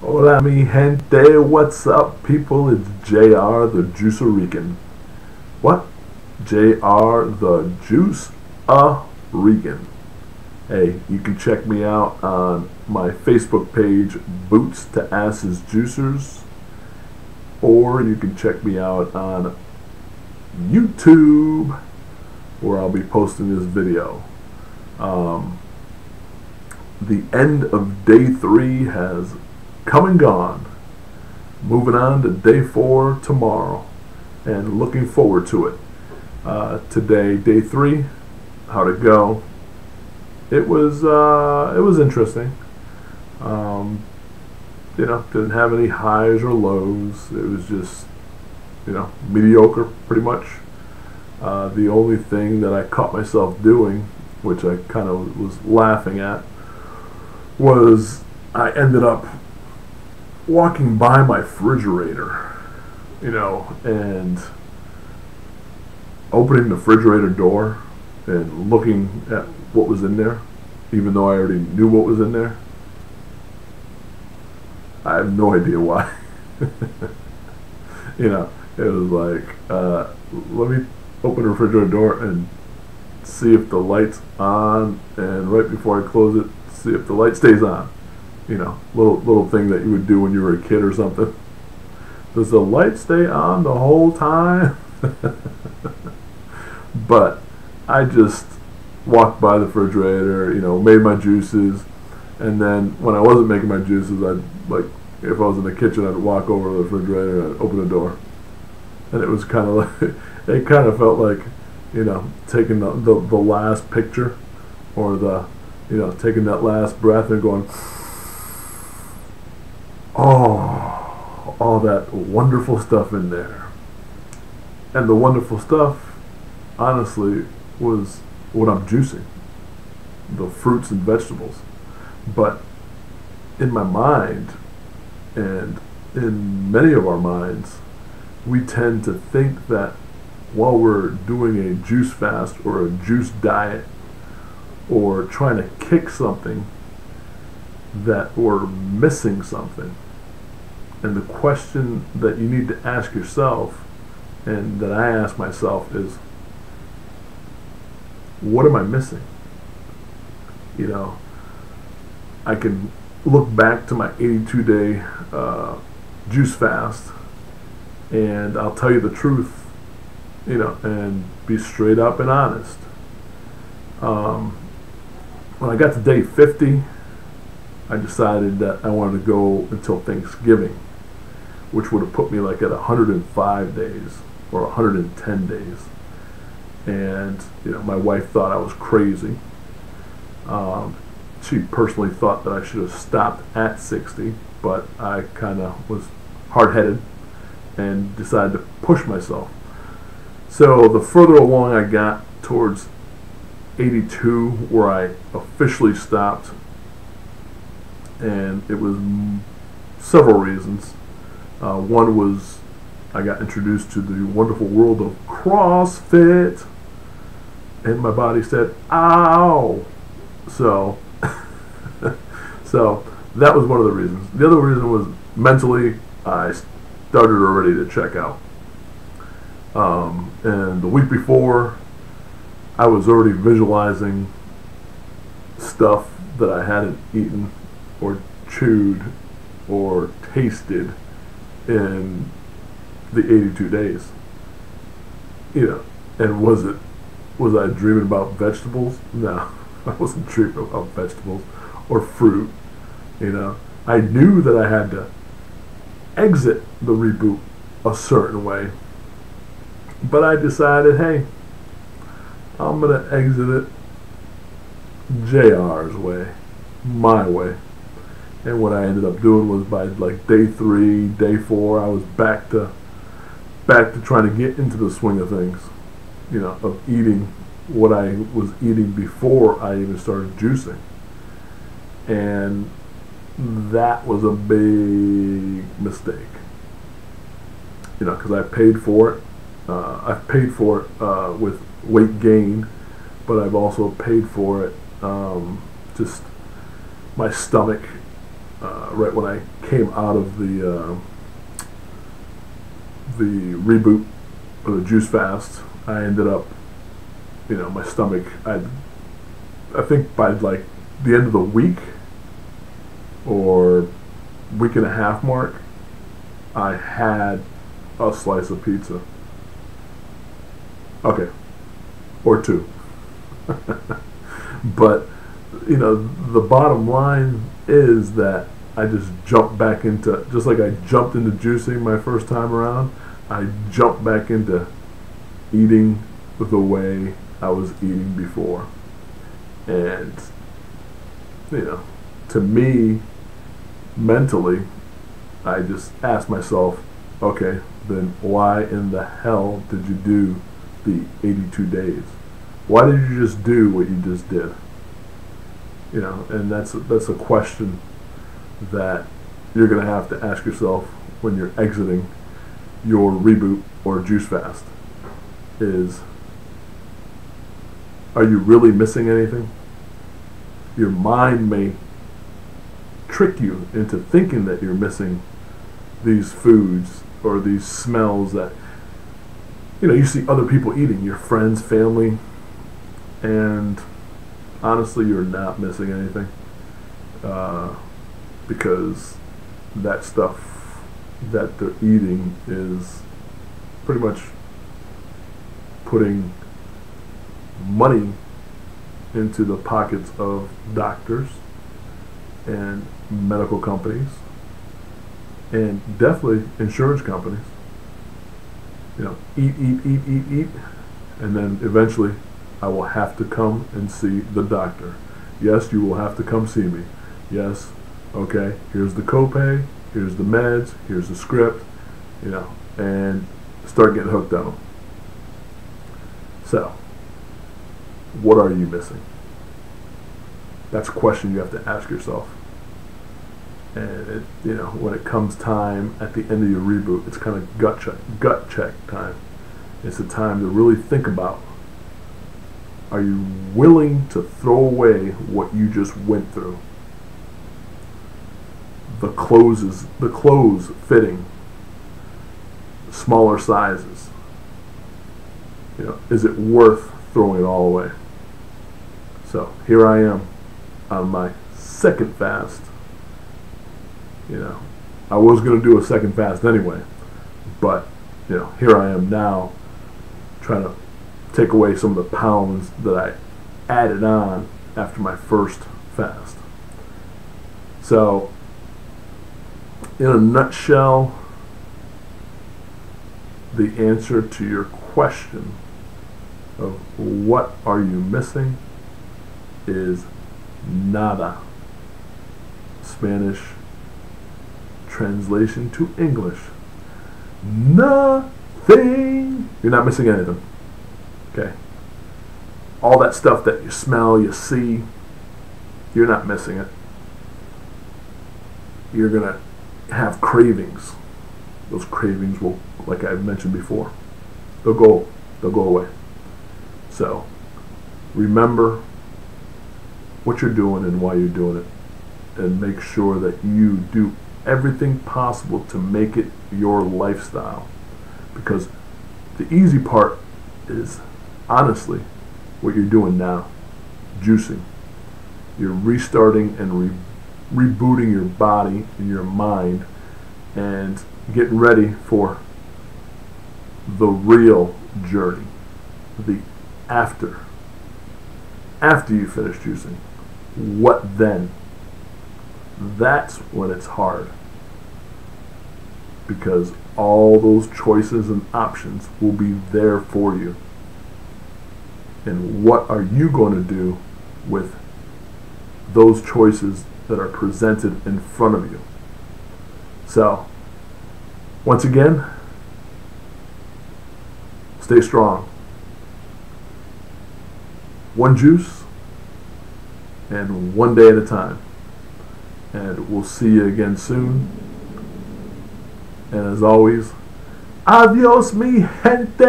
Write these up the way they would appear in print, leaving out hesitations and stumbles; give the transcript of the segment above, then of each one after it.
Hola mi gente, what's up people? It's JR the Juicer Rican. What? JR the Juice Rican. Hey, you can check me out on my Facebook page, Boots to Asses Juicers, or you can check me out on YouTube, where I'll be posting this video. The end of day 3 has come and gone. Moving on to day 4 tomorrow, and looking forward to it. Today, day 3, how'd it go? It was interesting. Didn't have any highs or lows. It was just, mediocre pretty much. The only thing that I caught myself doing, which I kind of was laughing at, was I ended up walking by my refrigerator, and opening the refrigerator door and looking at what was in there, even though I already knew what was in there. I have no idea why. It was like, let me open the refrigerator door and see if the light's on, and right before I close it, see if the light stays on. Little thing that you would do when you were a kid or something. Does the light stay on the whole time? But I just walked by the refrigerator, made my juices, and then when I wasn't making my juices, if I was in the kitchen, I'd walk over to the refrigerator and I'd open the door. And it was kind of like, it kind of felt like, taking the last picture, or taking that last breath and going, oh, all that wonderful stuff in there. And the wonderful stuff, honestly, was what I'm juicing, the fruits and vegetables. But in my mind, and in many of our minds, we tend to think that while we're doing a juice fast or a juice diet, or trying to kick something, that we're missing something. And the question that you need to ask yourself, and that I ask myself, is, what am I missing? I can look back to my 82-day juice fast, and I'll tell you the truth, and be straight up and honest. When I got to day 50, I decided that I wanted to go until Thanksgiving, which would have put me like at 105 days or 110 days. And my wife thought I was crazy. She personally thought that I should have stopped at 60, but I kind of was hard-headed and decided to push myself. So the further along I got towards 82, where I officially stopped, and it was several reasons. One was I got introduced to the wonderful world of CrossFit, and my body said, ow! So, so that was one of the reasons. The other reason was mentally, I started already to check out. And the week before, I was already visualizing stuff that I hadn't eaten or chewed or tasted in the 82 days. And was I dreaming about vegetables? No, I wasn't dreaming about vegetables or fruit. I knew that I had to exit the reboot a certain way, but I decided, hey, I'm gonna exit it JR's way, my way. And what I ended up doing was, by like day 3, day 4, I was back to trying to get into the swing of things, of eating what I was eating before I even started juicing. And that was a big mistake, because I paid for it. I've paid for it with weight gain, but I've also paid for it just my stomach right when I came out of the reboot or the juice fast, I ended up, my stomach, I think by like the end of the week or week and a half mark, I had a slice of pizza. Okay, or two. But, the bottom line is that I just jumped back into, just like I jumped into juicing my first time around, I jumped back into eating the way I was eating before. And, to me, mentally, I just asked myself, okay, then why in the hell did you do the 82 days? Why did you just do what you just did? And that's a question that you're going to have to ask yourself when you're exiting your reboot or juice fast. Is, are you really missing anything? Your mind may trick you into thinking that you're missing these foods or these smells that you see other people eating, your friends, family, and honestly, you're not missing anything, because that stuff that they're eating is pretty much putting money into the pockets of doctors and medical companies and definitely insurance companies. Eat, and then eventually I will have to come and see the doctor. Yes, you will have to come see me. Yes, okay, here's the copay, here's the meds, here's the script, and start getting hooked on them. So, what are you missing? That's a question you have to ask yourself. And when it comes time at the end of your reboot, it's kind of gut check time. It's a time to really think about, are you willing to throw away what you just went through? The clothes fitting, smaller sizes. Is it worth throwing it all away? So here I am on my second fast. I was going to do a second fast anyway, but here I am now trying to take away some of the pounds that I added on after my first fast. So in a nutshell, the answer to your question of what are you missing is nada. Spanish translation to English: nothing. You're not missing anything. Okay. All that stuff that you smell, you see, you're not missing it. You're gonna have cravings. Those cravings will, like I mentioned before, they'll go away. So remember what you're doing and why you're doing it, and make sure that you do everything possible to make it your lifestyle, because the easy part is honestly what you're doing now, juicing. You're restarting and rebooting your body and your mind and getting ready for the real journey, the after you finish juicing. What then? That's when it's hard, because all those choices and options will be there for you. And what are you going to do with those choices that are presented in front of you? So, once again, stay strong. One juice and one day at a time. And we'll see you again soon. And as always, adios mi gente.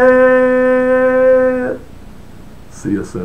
See you soon.